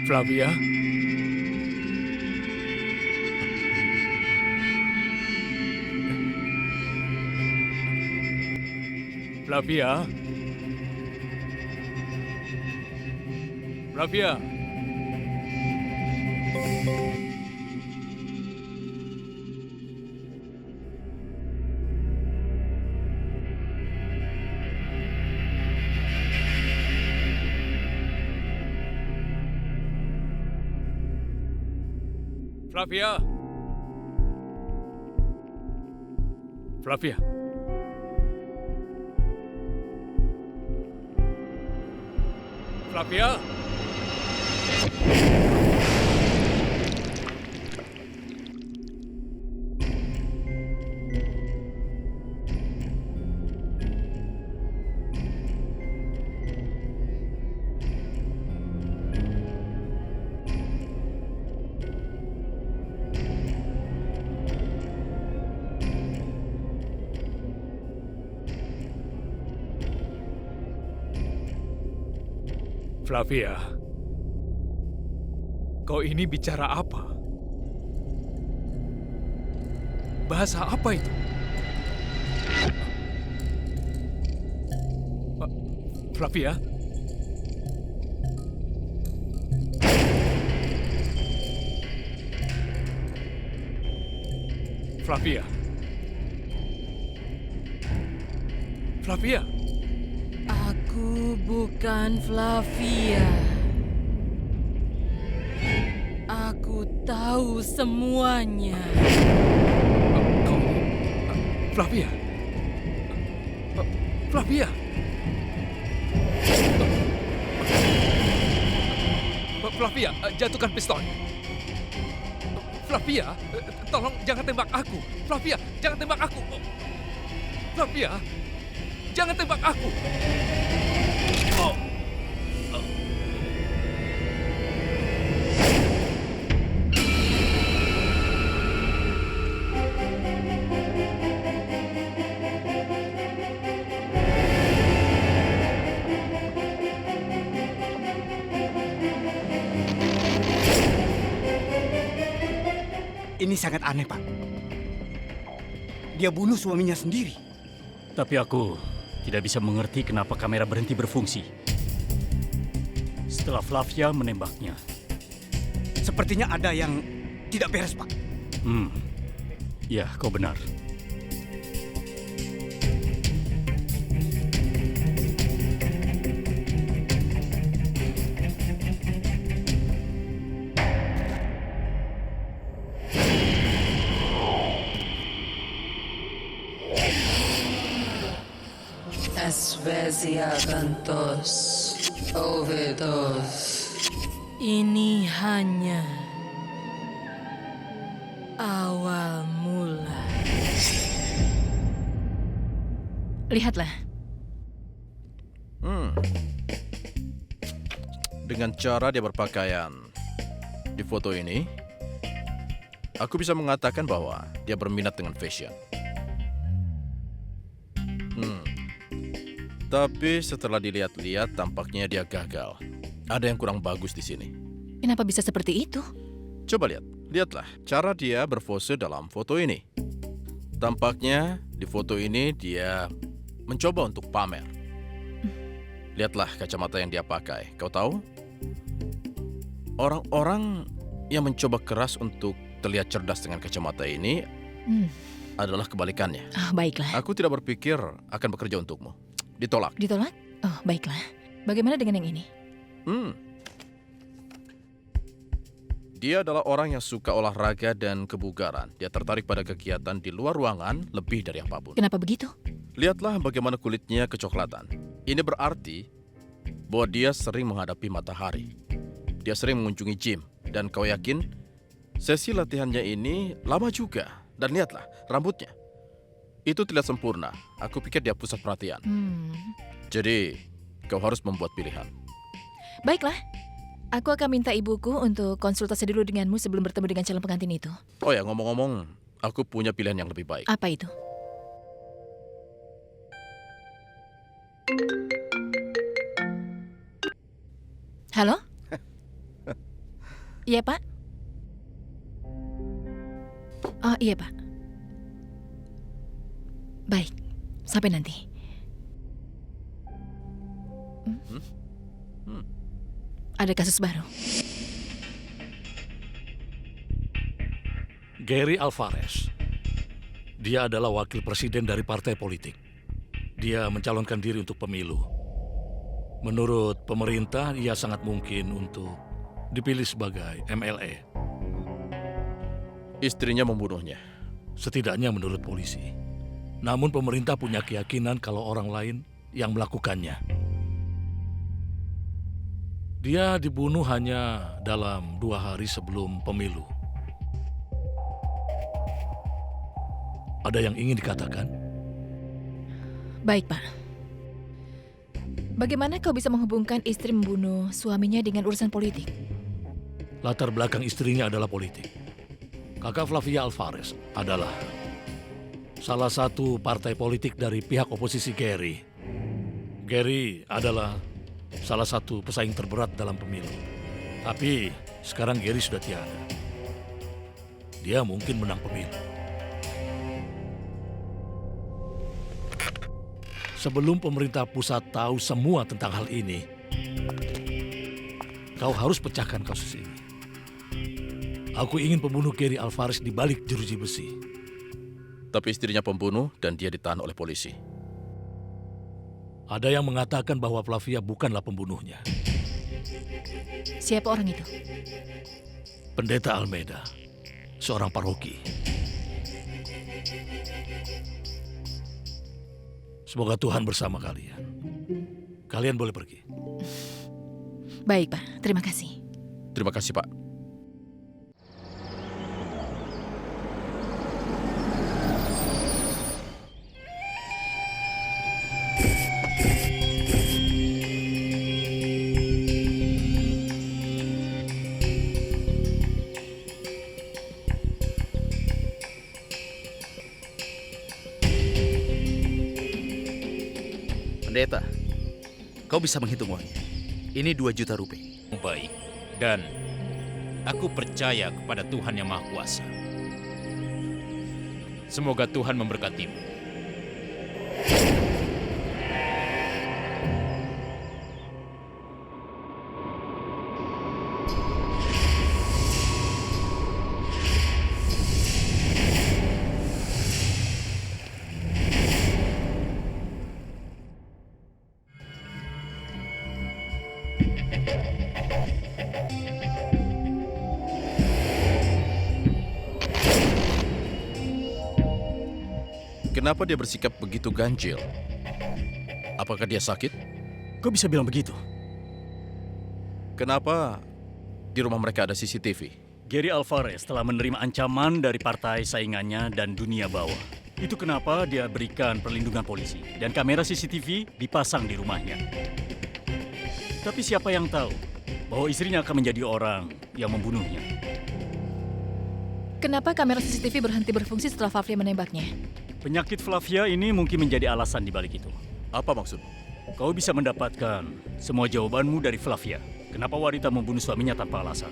Flavia? Flavia? Flavia? Flavia? Flavia? Flavia? Flavia, kau ini bicara apa? Bahasa apa itu? Flavia? Flavia? Flavia? Aku bukan Flavia. Aku tahu semuanya. Kau... Flavia? Flavia? Flavia, jatuhkan pistol. Flavia, tolong jangan tembak aku. Flavia, jangan tembak aku. Flavia, jangan tembak aku. Oh. Ini sangat aneh, Pak. Dia bunuh suaminya sendiri. Tapi aku tidak bisa mengerti kenapa kamera berhenti berfungsi setelah Flavia menembaknya. Sepertinya ada yang tidak beres, Pak. Ya, kau benar. Asvesia Cantos Ovedos. Ini hanya awal mula. Lihatlah. Dengan cara dia berpakaian di foto ini, aku bisa mengatakan bahwa dia berminat dengan fashion. Tapi setelah dilihat-lihat, tampaknya dia gagal. Ada yang kurang bagus di sini. Kenapa bisa seperti itu? Coba lihatlah cara dia berpose dalam foto ini. Tampaknya di foto ini dia mencoba untuk pamer. Lihatlah kacamata yang dia pakai. Kau tahu? Orang-orang yang mencoba keras untuk terlihat cerdas dengan kacamata ini adalah kebalikannya. Baiklah. Aku tidak berpikir akan bekerja untukmu. Ditolak. Ditolak? Oh, baiklah. Bagaimana dengan yang ini? Dia adalah orang yang suka olahraga dan kebugaran. Dia tertarik pada kegiatan di luar ruangan lebih dari apapun. Kenapa begitu? Lihatlah bagaimana kulitnya kecoklatan. Ini berarti bahwa dia sering menghadapi matahari. Dia sering mengunjungi gym. Dan kau yakin sesi latihannya ini lama juga. Dan lihatlah rambutnya. Itu terlihat sempurna. Aku pikir dia pusat perhatian. Jadi, kau harus membuat pilihan. Baiklah. Aku akan minta ibuku untuk konsultasi dulu denganmu sebelum bertemu dengan calon pengantin itu. Oh ya, ngomong-ngomong, aku punya pilihan yang lebih baik. Apa itu? Halo? Iya, Pak? Oh, iya, Pak. Baik, sampai nanti. Ada kasus baru. Gary Alvarez. Dia adalah wakil presiden dari partai politik. Dia mencalonkan diri untuk pemilu. Menurut pemerintah, ia sangat mungkin untuk dipilih sebagai MLA. Istrinya membunuhnya. Setidaknya menurut polisi. Namun pemerintah punya keyakinan kalau orang lain yang melakukannya. Dia dibunuh hanya dalam 2 hari sebelum pemilu. Ada yang ingin dikatakan? Baik, Pak. Bagaimana kau bisa menghubungkan istri membunuh suaminya dengan urusan politik? Latar belakang istrinya adalah politik. Kakak Flavia Alvarez adalah salah satu partai politik dari pihak oposisi Gary. Gary adalah salah satu pesaing terberat dalam pemilu. Tapi sekarang Gary sudah tiada. Dia mungkin menang pemilu. Sebelum pemerintah pusat tahu semua tentang hal ini, kau harus pecahkan kasus ini. Aku ingin pembunuh Gary Alvarez di balik jeruji besi. Tapi istrinya pembunuh dan dia ditahan oleh polisi. Ada yang mengatakan bahwa Flavia bukanlah pembunuhnya. Siapa orang itu? Pendeta Almeida, seorang paroki. Semoga Tuhan bersama kalian. Kalian boleh pergi. Baik, Pak. Terima kasih. Terima kasih, Pak. Pendeta, kau bisa menghitung uangnya. Ini 2 juta rupiah. Baik, dan aku percaya kepada Tuhan Yang Maha Kuasa. Semoga Tuhan memberkatimu. Kenapa dia bersikap begitu ganjil? Apakah dia sakit? Kau bisa bilang begitu? Kenapa di rumah mereka ada CCTV? Gary Alvarez telah menerima ancaman dari partai saingannya dan dunia bawah. Itu kenapa dia berikan perlindungan polisi dan kamera CCTV dipasang di rumahnya. Tapi siapa yang tahu bahwa istrinya akan menjadi orang yang membunuhnya? Kenapa kamera CCTV berhenti berfungsi setelah Flavia menembaknya? Penyakit Flavia ini mungkin menjadi alasan di balik itu. Apa maksud? Kau bisa mendapatkan semua jawabanmu dari Flavia. Kenapa wanita membunuh suaminya tanpa alasan?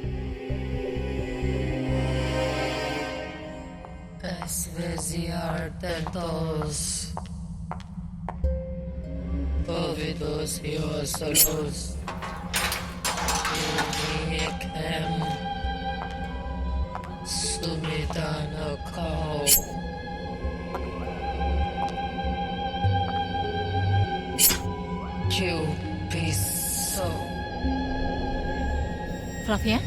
Esveziar tentos. Povidos iosolos. Inikem. Sumitana kau. Piso. Flavia?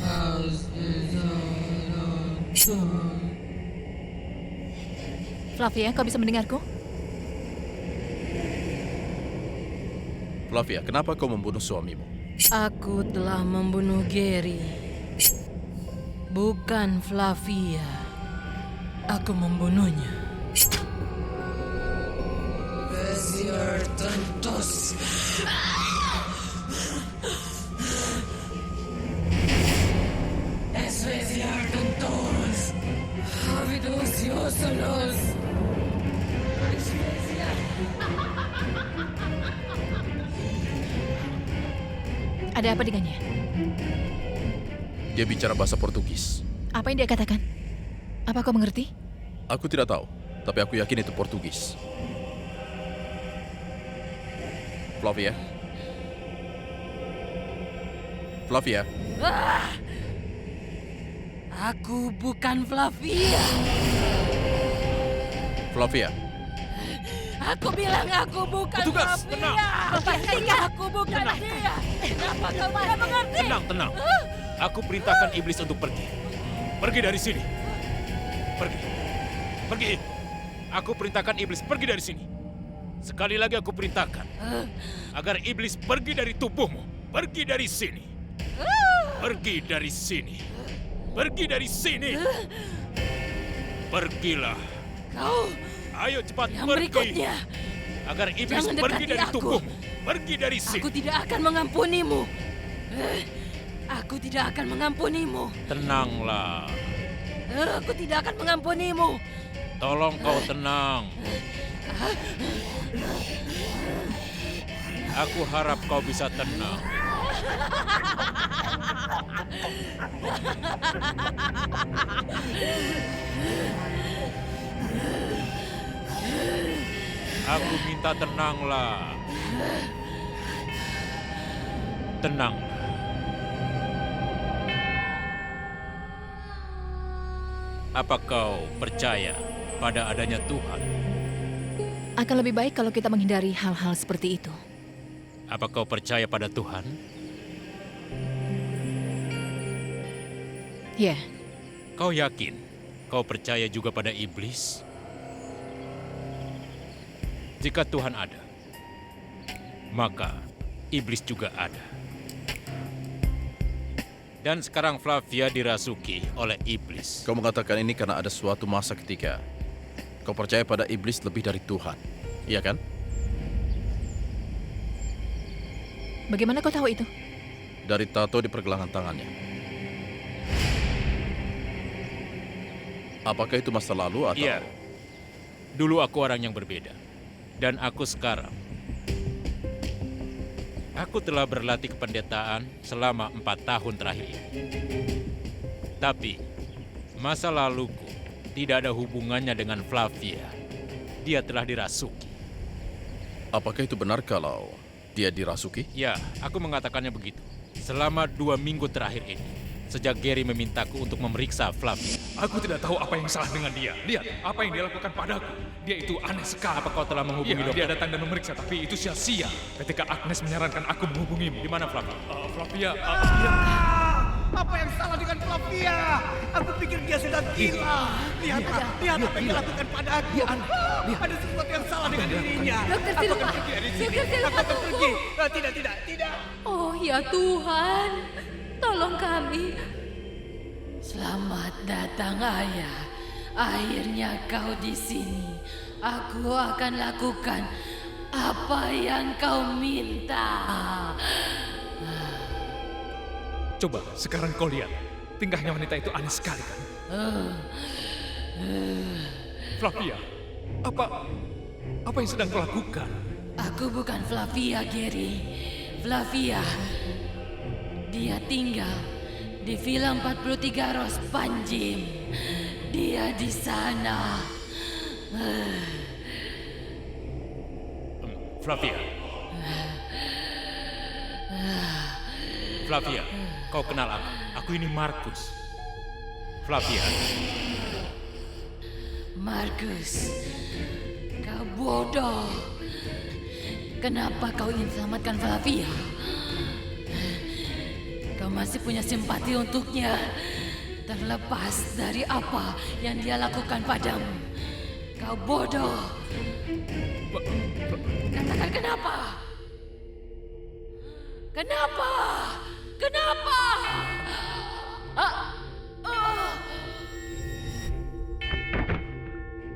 Flavia, kau bisa mendengarku? Flavia, kenapa kau membunuh suamimu? Aku telah membunuh Gary. Bukan Flavia. Aku membunuhnya. Bezier tentos. Musuh-lus. Ada apa dengannya? Dia bicara bahasa Portugis. Apa yang dia katakan? Apa kau mengerti? Aku tidak tahu, tapi aku yakin itu Portugis. Flavia? Flavia? Aku bukan Flavia. Flavia? Aku bilang aku bukan Petugas, Flavia. tenang. Pastikan aku bukan dia. Kenapa kau tidak mengerti? Tenang, tenang. Aku perintahkan iblis untuk pergi. Pergi dari sini. Pergi. Pergi. Aku perintahkan iblis pergi dari sini. Sekali lagi aku perintahkan agar iblis pergi dari tubuhmu. Pergi dari sini. Pergi dari sini. Pergi dari sini. Pergilah. Kau Ayo cepat yang pergi. berikutnya. Agar iblis Jangan pergi dekati dari aku. tubuhmu. Pergi dari sini. Aku tidak akan mengampunimu. Aku tidak akan mengampunimu. Tenanglah. Aku tidak akan mengampunimu. Tolong kau tenang. Aku harap kau bisa tenang. Aku minta tenanglah. Tenang. Apa kau percaya pada adanya Tuhan? Akan lebih baik kalau kita menghindari hal-hal seperti itu. Apa kau percaya pada Tuhan? Ya, Kau yakin kau percaya juga pada iblis? Jika Tuhan ada, maka iblis juga ada. Dan sekarang Flavia dirasuki oleh iblis. Kau mengatakan ini karena ada suatu masa ketika kau percaya pada iblis lebih dari Tuhan. Iya kan? bagaimana kau tahu itu? Dari tato di pergelangan tangannya. Apakah itu masa lalu atau... Iya. Dulu aku orang yang berbeda. Dan aku sekarang. Aku telah berlatih kependetaan selama 4 tahun terakhir ini. Tapi, masa laluku tidak ada hubungannya dengan Flavia. Dia telah dirasuki. Apakah itu benar kalau dia dirasuki? Ya, aku mengatakannya begitu. Selama 2 minggu terakhir ini. Sejak Gary memintaku untuk memeriksa Flavia. Aku tidak tahu apa yang salah dengan dia. Lihat, apa yang dia lakukan padaku. Dia itu aneh sekali. Apa kau telah menghubungi Iya, dokter? dia datang dan memeriksa, tapi itu sia-sia. Ketika Agnes menyarankan aku menghubungimu. Di mana Flavia? Flavia, Apa yang salah dengan Flavia? Aku pikir dia sudah gila. Lihat apa yang dilakukan pada aku. Ada sesuatu yang salah dengan dirinya. Dokter Aku akan Silva. pergi dari sini. Dokter Silva, Aku akan tunggu. pergi. Tidak. Oh ya Tuhan, tolong kami. Selamat datang, Ayah. Akhirnya kau di sini. Aku akan lakukan apa yang kau minta. coba sekarang kau lihat. Tingkahnya wanita itu aneh sekali kan? Flavia, apa yang sedang kau lakukan? Aku bukan Flavia, Gary. Flavia. Dia tinggal di Villa 43 Ros Panjim. Dia di sana. Flavia. Flavia, kau kenal aku. Aku ini Markus. Flavia. Markus, kau bodoh. Kenapa kau ingin selamatkan Flavia? Kau masih punya simpati untuknya, terlepas dari apa yang dia lakukan padamu. Kau bodoh. Katakan kenapa? Kenapa? Kenapa?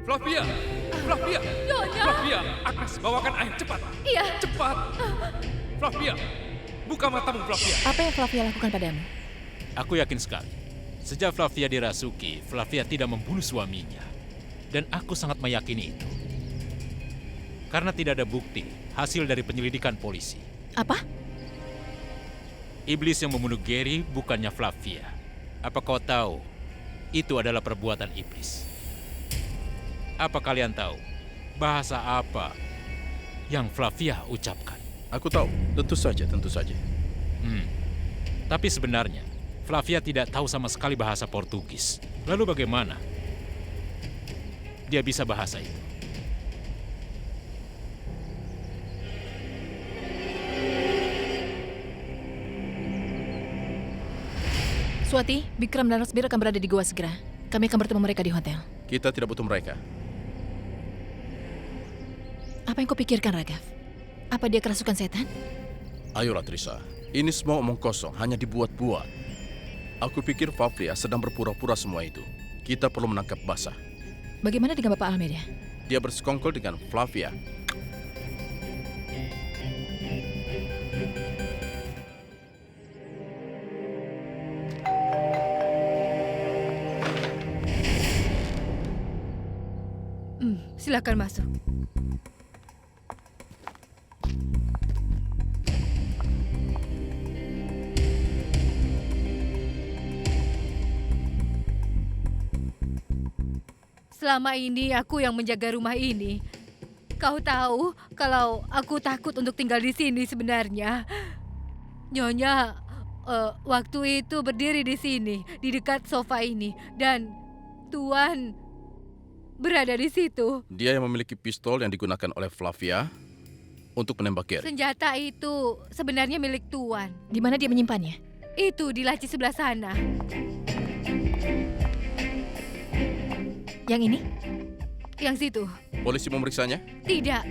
Flavia, Flavia, Agnes, bawakan air cepat. Iya. Cepat. Flavia, buka matamu Flavia. Apa yang Flavia lakukan padamu? Aku yakin sekali. Sejak Flavia dirasuki, Flavia tidak membunuh suaminya. Dan aku sangat meyakini itu. Karena tidak ada bukti hasil dari penyelidikan polisi. Apa? Iblis yang membunuh Gary bukannya Flavia. Apa kau tahu itu adalah perbuatan iblis? Apa kalian tahu bahasa apa yang Flavia ucapkan? Aku tahu, tentu saja, tentu saja. Tapi sebenarnya Flavia tidak tahu sama sekali bahasa Portugis. Lalu bagaimana dia bisa bahasa itu? Swati, Bikram dan Rasbir akan berada di gua segera. Kami akan bertemu mereka di hotel. Kita tidak butuh mereka. Apa yang kau pikirkan, Ragav? Apa dia kerasukan setan? Ayolah Trisa, ini semua omong kosong, hanya dibuat-buat. Aku pikir Flavia sedang berpura-pura semua itu. Kita perlu menangkap basah. Bagaimana dengan Bapak Almeida? Dia bersekongkol dengan Flavia. Silakan masuk. Selama ini aku yang menjaga rumah ini. Kau tahu kalau aku takut untuk tinggal di sini sebenarnya. Nyonya waktu itu berdiri di sini, di dekat sofa ini, dan Tuan berada di situ. Dia yang memiliki pistol yang digunakan oleh Flavia untuk menembak Gary. Senjata itu sebenarnya milik Tuan. Di mana dia menyimpannya? Itu di laci sebelah sana. Yang ini? Yang situ. Polisi memeriksanya? Tidak.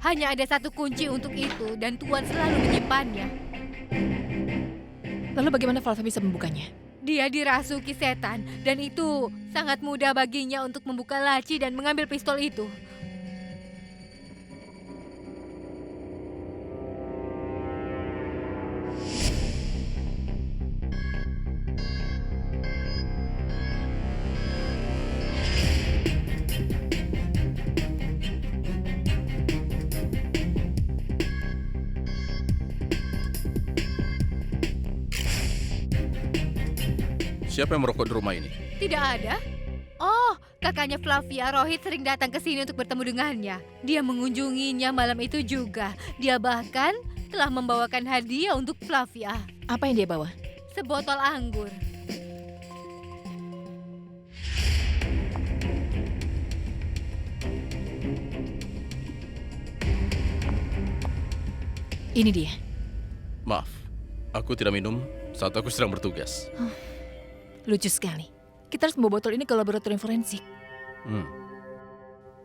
Hanya ada satu kunci untuk itu dan Tuan selalu menyimpannya. Lalu bagaimana Flavia bisa membukanya? Dia dirasuki setan dan itu sangat mudah baginya untuk membuka laci dan mengambil pistol itu. Siapa yang merokok di rumah ini? Tidak ada. Oh, kakaknya Flavia, Rohit sering datang ke sini untuk bertemu dengannya. Dia mengunjunginya malam itu juga. Dia bahkan telah membawakan hadiah untuk Flavia. Apa yang dia bawa? Sebotol anggur. Ini dia. Maaf, aku tidak minum saat aku sedang bertugas. Lucu sekali. Kita harus membawa botol ini ke laboratorium forensik.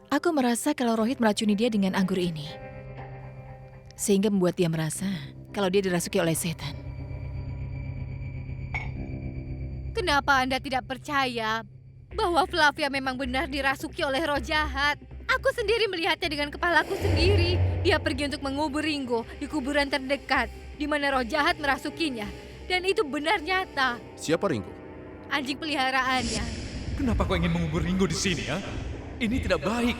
Aku merasa kalau Rohit meracuni dia dengan anggur ini. Sehingga membuat dia merasa kalau dia dirasuki oleh setan. Kenapa Anda tidak percaya bahwa Flavia memang benar dirasuki oleh roh jahat? Aku sendiri melihatnya dengan kepalaku sendiri. Dia pergi untuk mengubur Ringo di kuburan terdekat, di mana roh jahat merasukinya. Dan itu benar nyata. Siapa Ringo? Anjing peliharaannya. Kenapa kau ingin mengubur Ringo di sini, ya? Ini tidak baik.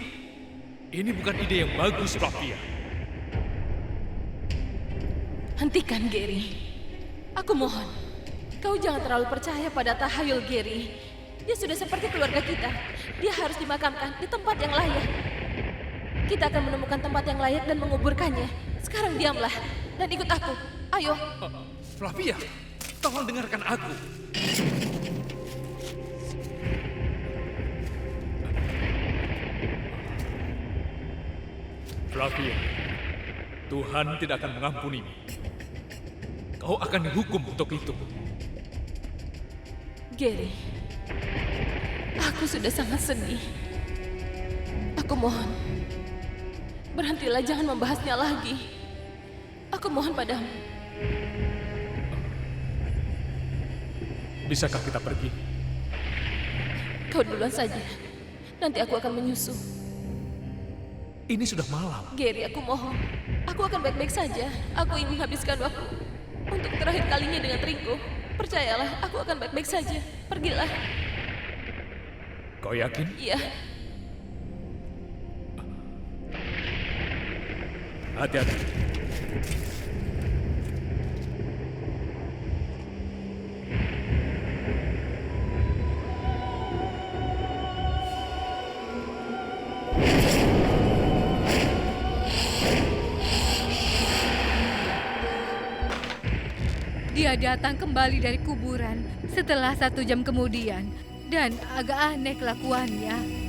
Ini bukan ide yang bagus, Flavia. Hentikan, Gary. Aku mohon, kau jangan terlalu percaya pada tahayul Gary. Dia sudah seperti keluarga kita. Dia harus dimakamkan di tempat yang layak. Kita akan menemukan tempat yang layak dan menguburkannya. Sekarang diamlah dan ikut aku. Ayo. Flavia, tolong dengarkan aku. Flavia, Tuhan tidak akan mengampunimu. Kau akan dihukum untuk itu. Gary, aku sudah sangat sedih. Aku mohon, berhentilah, jangan membahasnya lagi. Aku mohon padamu. Bisakah kita pergi? Kau duluan saja. Nanti aku akan menyusul. Ini sudah malam. Gary, aku mohon. Aku akan baik-baik saja. Aku ingin menghabiskan waktu untuk terakhir kalinya dengan Ringo. Percayalah, aku akan baik-baik saja. Pergilah. Kau yakin? Iya. Hati-hati. Dia datang kembali dari kuburan setelah 1 jam kemudian dan agak aneh kelakuannya.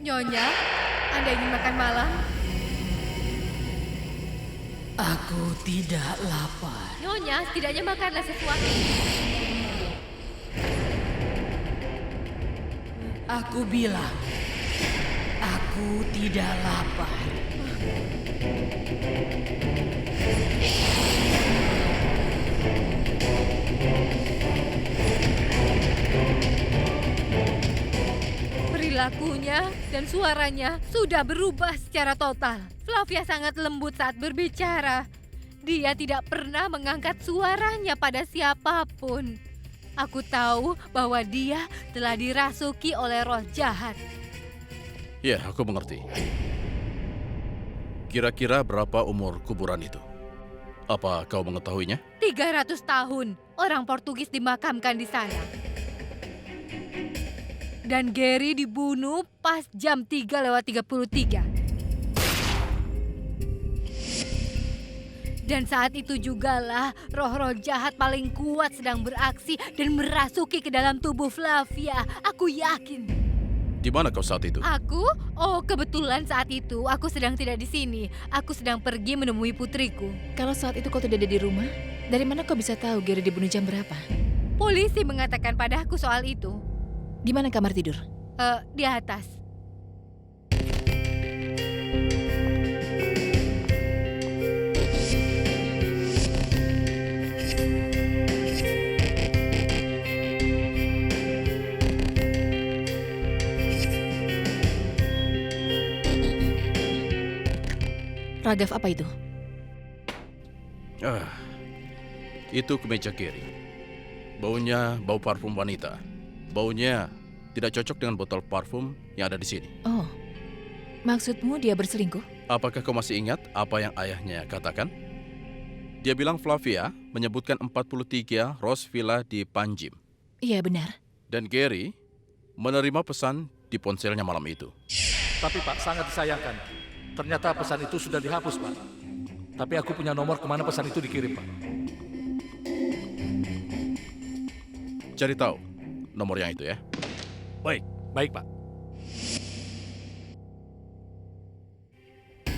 Nyonya, Anda ingin makan malam? Aku tidak lapar. Nyonya, setidaknya makanlah sesuatu. Aku bilang, aku tidak lapar. Perilakunya dan suaranya sudah berubah secara total. Flavia sangat lembut saat berbicara. Dia tidak pernah mengangkat suaranya pada siapapun. Aku tahu bahwa dia telah dirasuki oleh roh jahat. Ya, aku mengerti. Kira-kira berapa umur kuburan itu? Apa kau mengetahuinya? 300 tahun orang Portugis dimakamkan di sana. Dan Gary dibunuh pas jam 3:33. Dan saat itu jugalah roh-roh jahat paling kuat sedang beraksi dan merasuki ke dalam tubuh Flavia. Aku yakin. Di mana kau saat itu? Aku? Oh, kebetulan saat itu aku sedang tidak di sini. Aku sedang pergi menemui putriku. Kalau saat itu kau tidak ada di rumah, dari mana kau bisa tahu Gary dibunuh jam berapa? Polisi mengatakan padaku soal itu. Gimana kamar tidur? Di atas. Raghav, apa itu? Itu kemeja Gary. Baunya bau parfum wanita. Baunya tidak cocok dengan botol parfum yang ada di sini. Oh, maksudmu dia berselingkuh? Apakah kau masih ingat apa yang ayahnya katakan? Dia bilang Flavia menyebutkan 43 Rose Villa di Panjim. Iya, benar. Dan Gary menerima pesan di ponselnya malam itu. Tapi Pak, sangat disayangkan. Ternyata pesan itu sudah dihapus, Pak. Tapi aku punya nomor kemana pesan itu dikirim, Pak. Cari tahu nomor yang itu ya. Baik, baik, Pak.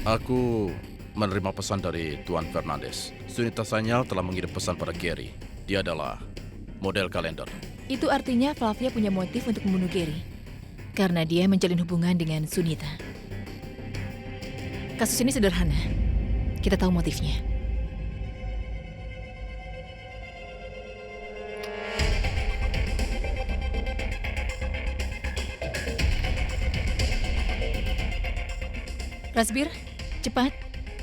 Aku menerima pesan dari Tuan Fernandes. Sunita Sanyal telah mengirim pesan pada Gary. Dia adalah model kalender. Itu artinya Flavia punya motif untuk membunuh Gary. Karena dia menjalin hubungan dengan Sunita. Kasus ini sederhana. Kita tahu motifnya. Rasbir, cepat.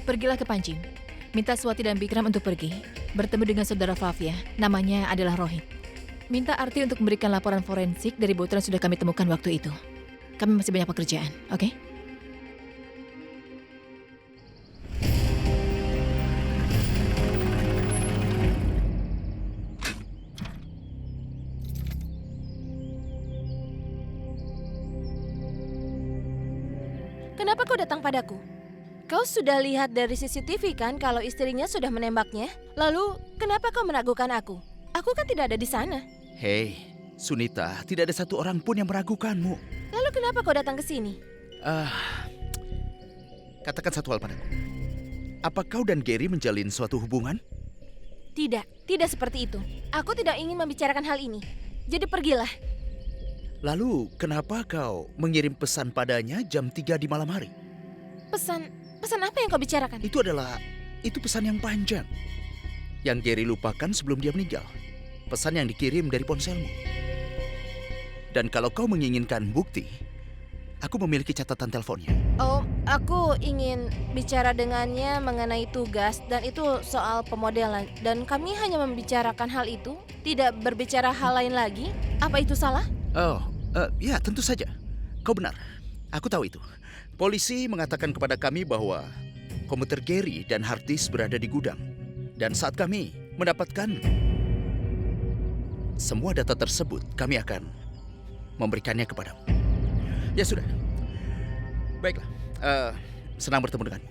Pergilah ke Panjim. Minta Swati dan Bikram untuk pergi. Bertemu dengan saudara Flavia. Namanya adalah Rohit. Minta Arti untuk memberikan laporan forensik dari botol yang sudah kami temukan waktu itu. Kami masih banyak pekerjaan, oke? Kenapa kau datang padaku? Kau sudah lihat dari CCTV kan kalau istrinya sudah menembaknya? Lalu, kenapa kau meragukan aku? Aku kan tidak ada di sana. Hei, Sunita, tidak ada satu orang pun yang meragukanmu. Lalu kenapa kau datang ke sini? Katakan satu hal padaku. Apa kau dan Gary menjalin suatu hubungan? Tidak seperti itu. Aku tidak ingin membicarakan hal ini. Jadi pergilah. Lalu, kenapa kau mengirim pesan padanya jam 3 di malam hari? Pesan apa yang kau bicarakan? Itu pesan yang panjang. Yang Gary lupakan sebelum dia meninggal. Pesan yang dikirim dari ponselmu. Dan kalau kau menginginkan bukti, aku memiliki catatan teleponnya. Oh, aku ingin bicara dengannya mengenai tugas dan itu soal pemodelan. Dan kami hanya membicarakan hal itu, tidak berbicara hal lain lagi. Apa itu salah? Oh, Ya, tentu saja. Kau benar. Aku tahu itu. Polisi mengatakan kepada kami bahwa komputer Gary dan hard disk berada di gudang. Dan saat kami mendapatkan semua data tersebut, kami akan memberikannya kepadamu. Ya sudah. Baiklah. Senang bertemu denganmu.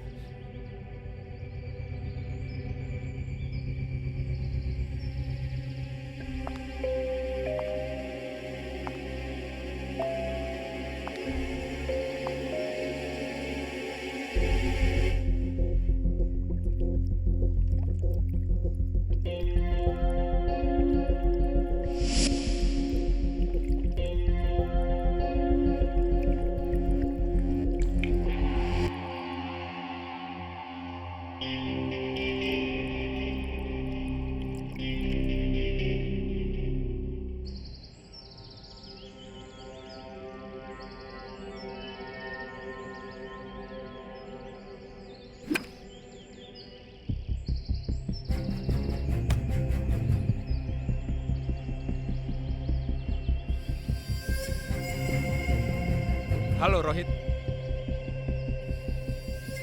Halo Rohit.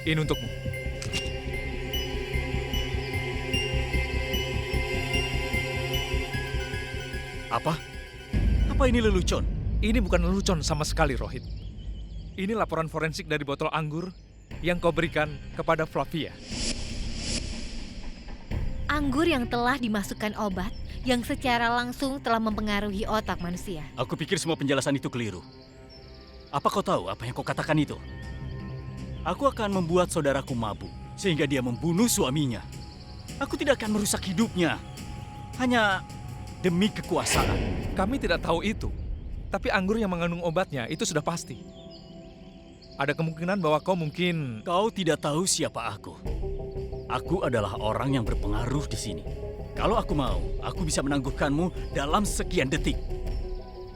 Ini untukmu. Apa? Apa ini lelucon? Ini bukan lelucon sama sekali, Rohit. Ini laporan forensik dari botol anggur yang kau berikan kepada Flavia. Anggur yang telah dimasukkan obat yang secara langsung telah mempengaruhi otak manusia. Aku pikir semua penjelasan itu keliru. Apa kau tahu apa yang kau katakan itu? Aku akan membuat saudaraku mabuk sehingga dia membunuh suaminya. Aku tidak akan merusak hidupnya. Hanya demi kekuasaan. Kami tidak tahu itu. Tapi anggur yang mengandung obatnya itu sudah pasti. Ada kemungkinan bahwa kau mungkin... Kau tidak tahu siapa aku. Aku adalah orang yang berpengaruh di sini. Kalau aku mau, aku bisa menangguhkanmu dalam sekian detik.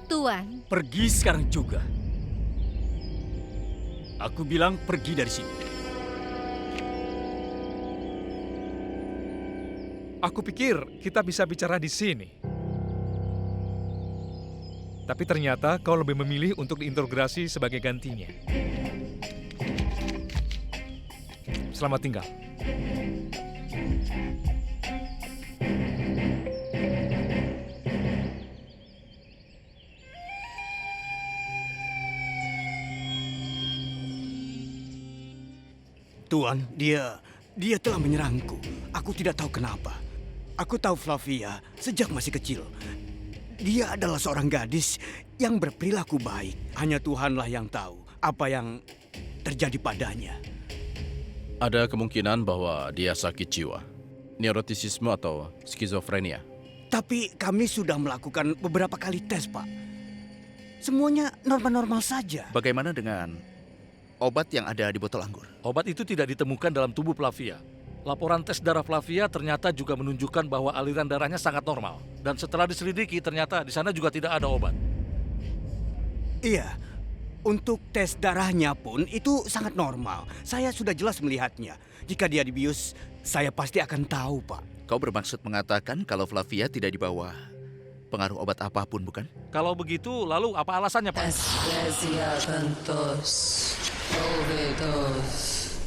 Tuan, Pergi sekarang juga. Aku bilang pergi dari sini. Aku pikir kita bisa bicara di sini. Tapi ternyata kau lebih memilih untuk diintegrasi sebagai gantinya. Selamat tinggal. Tuan, dia telah menyerangku. Aku tidak tahu kenapa. Aku tahu Flavia sejak masih kecil. Dia adalah seorang gadis yang berperilaku baik. Hanya Tuhanlah yang tahu apa yang terjadi padanya. Ada kemungkinan bahwa dia sakit jiwa, neurotisisme atau skizofrenia. Tapi kami sudah melakukan beberapa kali tes, Pak. Semuanya normal-normal saja. Bagaimana dengan obat yang ada di botol anggur? Obat itu tidak ditemukan dalam tubuh Flavia. Laporan tes darah Flavia ternyata juga menunjukkan bahwa aliran darahnya sangat normal. Dan setelah diselidiki, ternyata di sana juga tidak ada obat. Iya, untuk tes darahnya pun itu sangat normal. Saya sudah jelas melihatnya. Jika dia dibius, saya pasti akan tahu, Pak. Kau bermaksud mengatakan kalau Flavia tidak dibawa pengaruh obat apapun, bukan? Kalau begitu, lalu apa alasannya, Pak?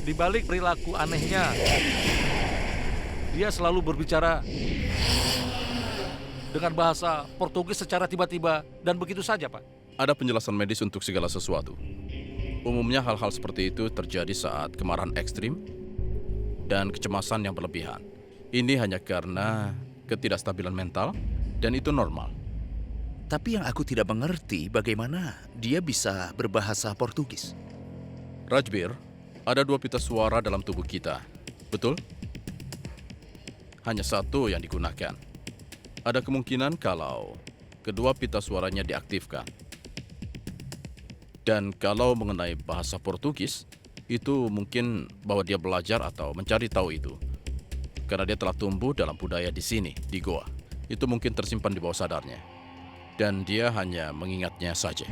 Di balik perilaku anehnya, dia selalu berbicara dengan bahasa Portugis secara tiba-tiba dan begitu saja, Pak. Ada penjelasan medis untuk segala sesuatu. Umumnya hal-hal seperti itu terjadi saat kemarahan ekstrim dan kecemasan yang berlebihan. Ini hanya karena ketidakstabilan mental dan itu normal. Tapi yang aku tidak mengerti bagaimana dia bisa berbahasa Portugis. Rajbir, ada 2 pita suara dalam tubuh kita, betul? Hanya satu yang digunakan. Ada kemungkinan kalau kedua pita suaranya diaktifkan. Dan kalau mengenai bahasa Portugis, itu mungkin bahwa dia belajar atau mencari tahu itu. Karena dia telah tumbuh dalam budaya di sini, di Goa. Itu mungkin tersimpan di bawah sadarnya. Dan dia hanya mengingatnya saja.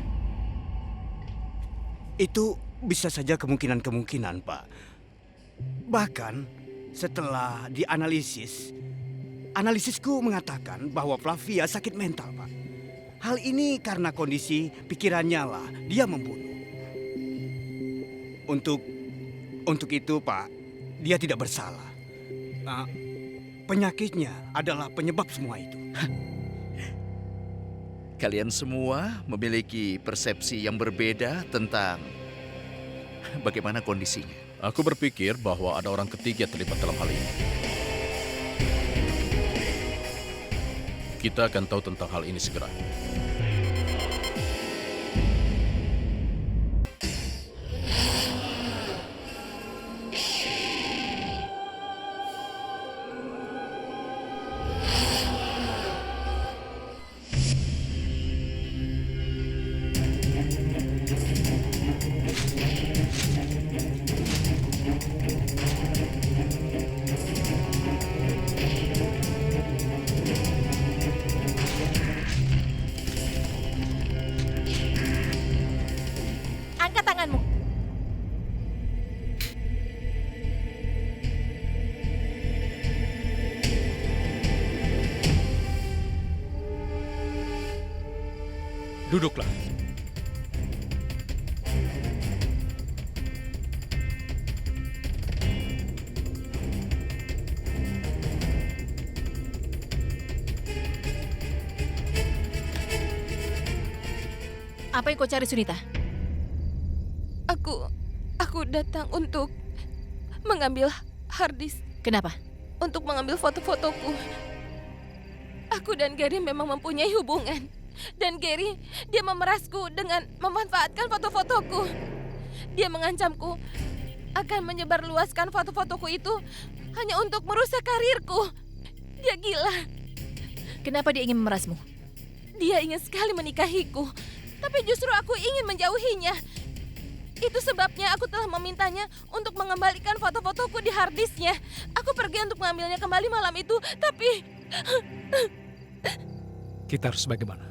Itu bisa saja kemungkinan-kemungkinan, Pak. Bahkan setelah dianalisisku mengatakan bahwa Flavia sakit mental, Pak. Hal ini karena kondisi pikirannya lah dia membunuh. Untuk itu, Pak, dia tidak bersalah. Penyakitnya adalah penyebab semua itu. Kalian semua memiliki persepsi yang berbeda tentang bagaimana kondisinya. Aku berpikir bahwa ada orang ketiga terlibat dalam hal ini. Kita akan tahu tentang hal ini segera. Angkat tanganmu. Duduklah. Apa yang kau cari, Sunita? Aku datang untuk mengambil harddisk, Kenapa? untuk mengambil foto-fotoku. Aku dan Gary memang mempunyai hubungan. Dan Gary, dia memerasku dengan memanfaatkan foto-fotoku. Dia mengancamku akan menyebarluaskan foto-fotoku itu hanya untuk merusak karirku. Dia gila. Kenapa dia ingin memerasmu? Dia ingin sekali menikahiku. Tapi justru aku ingin menjauhinya. Itu sebabnya aku telah memintanya untuk mengembalikan foto-fotoku di harddisknya. Aku pergi untuk mengambilnya kembali malam itu, tapi... Kita harus bagaimana?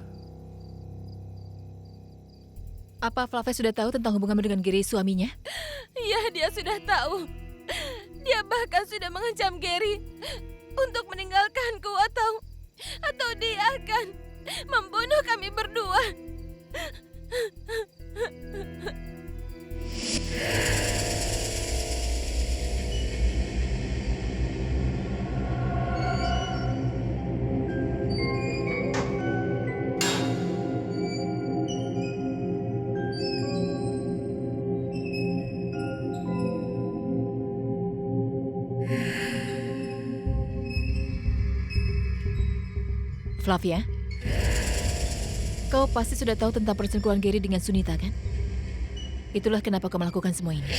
Apa Flavia sudah tahu tentang hubunganmu dengan Gary, suaminya? Iya, dia sudah tahu. Dia bahkan sudah mengancam Gary untuk meninggalkanku atau dia akan membunuh kami berdua. Flavia, kau pasti sudah tahu tentang perselingkuhan Gary dengan Sunita, kan? Itulah kenapa kau melakukan semua ini.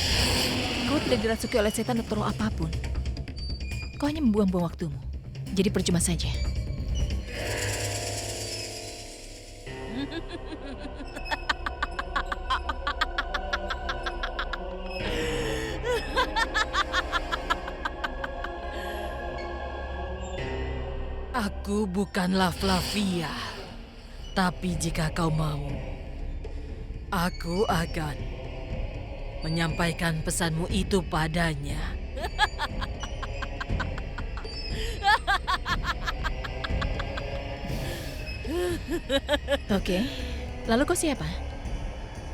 Kau tidak dirasuki oleh setan atau roh apapun. Kau hanya membuang-buang waktumu. Jadi percuma saja. Aku bukanlah Flavia. Tapi jika kau mau, aku akan menyampaikan pesanmu itu padanya. Oke, lalu kau siapa?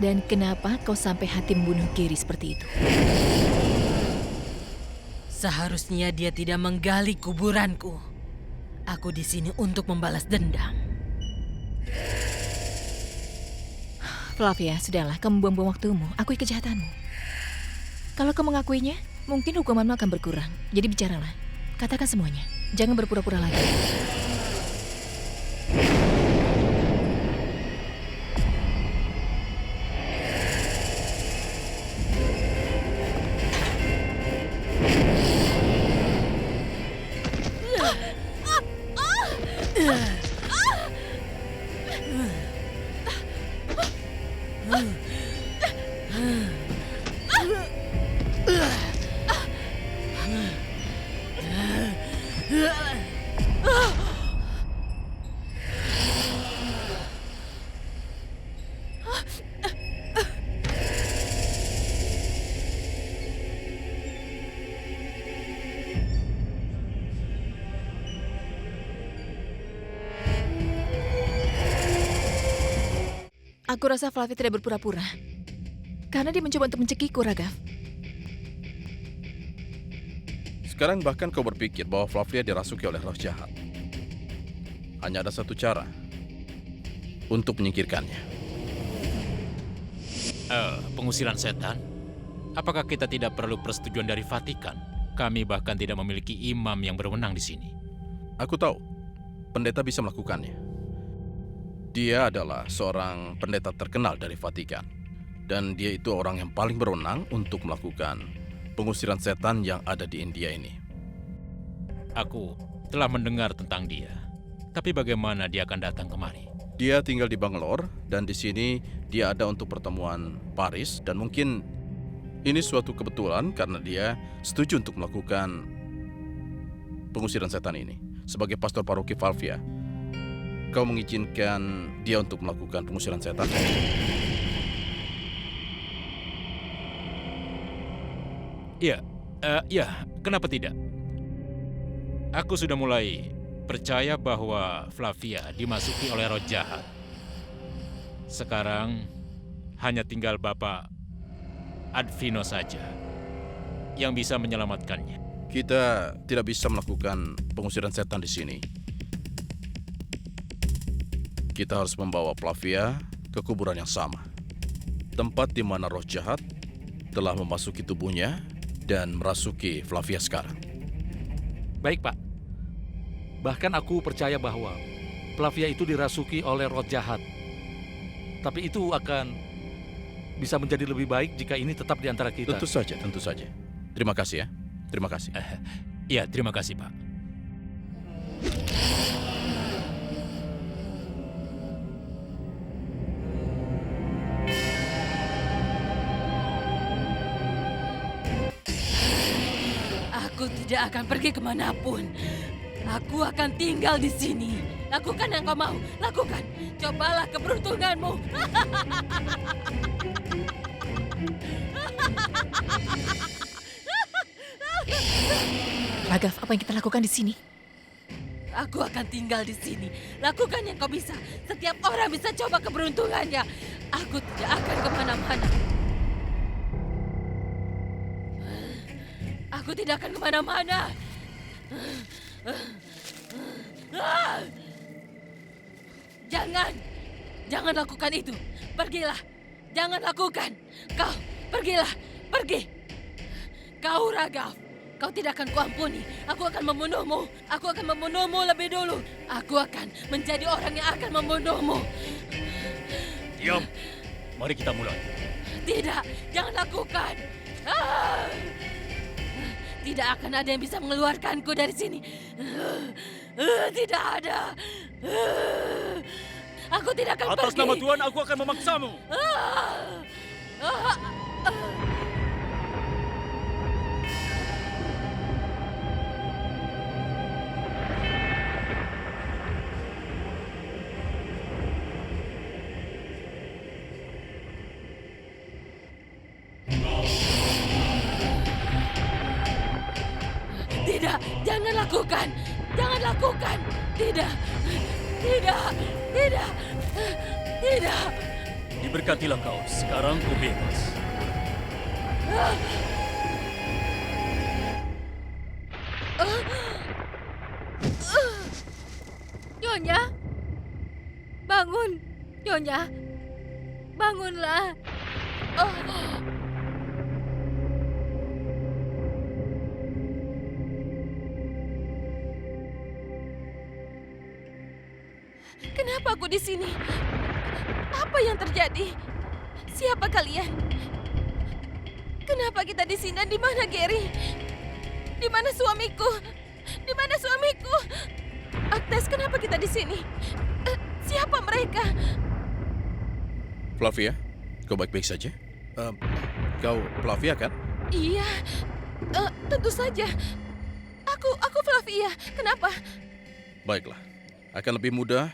Dan kenapa kau sampai hati membunuh Gary seperti itu? Seharusnya dia tidak menggali kuburanku. Aku di sini untuk membalas dendam. Flavia, sudahlah, kamu buang-buang waktumu. Akui kejahatanmu. Kalau kau mengakuinya, mungkin hukumanmu akan berkurang. Jadi bicaralah. Katakan semuanya. Jangan berpura-pura lagi. Aku rasa Flavia tidak berpura-pura. Karena dia mencoba untuk mencekiku, Raghav. Sekarang bahkan kau berpikir bahwa Flavia dirasuki oleh roh jahat. Hanya ada satu cara untuk menyingkirkannya. Pengusiran setan? Apakah kita tidak perlu persetujuan dari Vatikan? Kami bahkan tidak memiliki imam yang berwenang di sini. Aku tahu, pendeta bisa melakukannya. Dia adalah seorang pendeta terkenal dari Vatikan. Dan dia itu orang yang paling berwenang untuk melakukan pengusiran setan yang ada di India ini. Aku telah mendengar tentang dia. Tapi bagaimana dia akan datang kemari? Dia tinggal di Bangalore dan di sini dia ada untuk pertemuan Paris dan mungkin ini suatu kebetulan karena dia setuju untuk melakukan pengusiran setan ini. Sebagai pastor paroki Flavia, kau mengizinkan dia untuk melakukan pengusiran setan? Ya, kenapa tidak? Aku sudah mulai percaya bahwa Flavia dimasuki oleh roh jahat. Sekarang hanya tinggal Bapak Advino saja yang bisa menyelamatkannya. Kita tidak bisa melakukan pengusiran setan di sini. Kita harus membawa Flavia ke kuburan yang sama. Tempat di mana roh jahat telah memasuki tubuhnya dan merasuki Flavia sekarang. Baik, Pak. Bahkan aku percaya bahwa Flavia itu dirasuki oleh roh jahat. Tapi itu akan bisa menjadi lebih baik jika ini tetap di antara kita. Tentu saja, tentu saja. Terima kasih ya. Terima kasih. Iya, terima kasih, Pak. Aku tidak akan pergi kemanapun. Aku akan tinggal di sini. Lakukan yang kau mau. Lakukan. Cobalah keberuntunganmu. Raghav, apa yang kita lakukan di sini? Aku akan tinggal di sini. Lakukan yang kau bisa. Setiap orang bisa coba keberuntungannya. Aku tidak akan kemana-mana. Aku tidak akan kemana-mana. Jangan lakukan itu. Pergilah. Jangan lakukan. Kau, pergilah. Pergi. Kau, Raghav. Kau tidak akan kuampuni. Aku akan membunuhmu. Aku akan membunuhmu lebih dulu. Aku akan menjadi orang yang akan membunuhmu. Diam. Mari kita mulai. Tidak, jangan lakukan. Tidak akan ada yang bisa mengeluarkanku dari sini. Tidak ada. Aku tidak akan pergi. Atas nama Tuhan, aku akan memaksamu. Tidak, jangan lakukan. Jangan lakukan. Tidak. Diberkatilah kau. Sekarang kau bebas. Nyonya, bangun. Nyonya, bangunlah. Kenapa aku di sini? Apa yang terjadi? Siapa kalian? Kenapa kita di sini? Di mana Gary? Di mana suamiku? Di mana suamiku? Agnes, kenapa kita di sini? Siapa mereka? Flavia, kau baik-baik saja? Kau Flavia kan? Iya, tentu saja. Aku Flavia. Kenapa? Baiklah, akan lebih mudah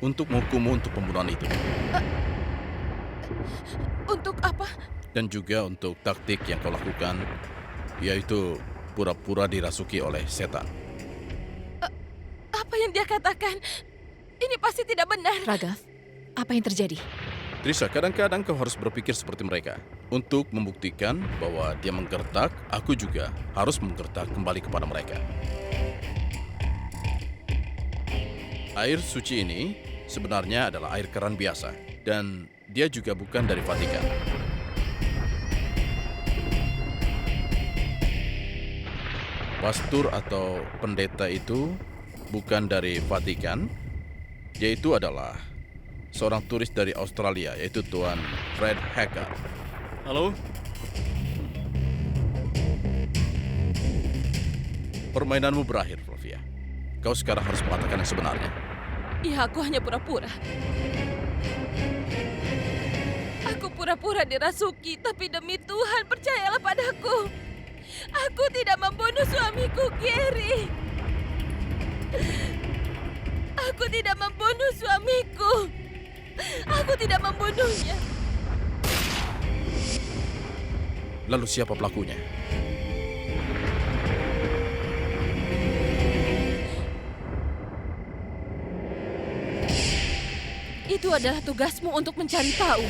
untuk menghukummu untuk pembunuhan itu. Untuk apa? Dan juga untuk taktik yang kau lakukan, yaitu pura-pura dirasuki oleh setan. Apa yang dia katakan? Ini pasti tidak benar. Raghav, apa yang terjadi? Trisha, kadang-kadang kau harus berpikir seperti mereka. Untuk membuktikan bahwa dia menggertak, aku juga harus menggertak kembali kepada mereka. Air suci ini sebenarnya adalah air keran biasa. Dan dia juga bukan dari Vatikan. Pastor atau pendeta itu bukan dari Vatikan. Dia itu adalah seorang turis dari Australia, yaitu Tuan Fred Hacker. Halo? Permainanmu berakhir, Flavia. Kau sekarang harus mengatakan yang sebenarnya. Ya, aku hanya pura-pura. Aku pura-pura dirasuki, tapi demi Tuhan percayalah padaku. Aku tidak membunuh suamiku, Gary. Aku tidak membunuh suamiku. Aku tidak membunuhnya. Lalu siapa pelakunya? Itu adalah tugasmu untuk mencari tahu.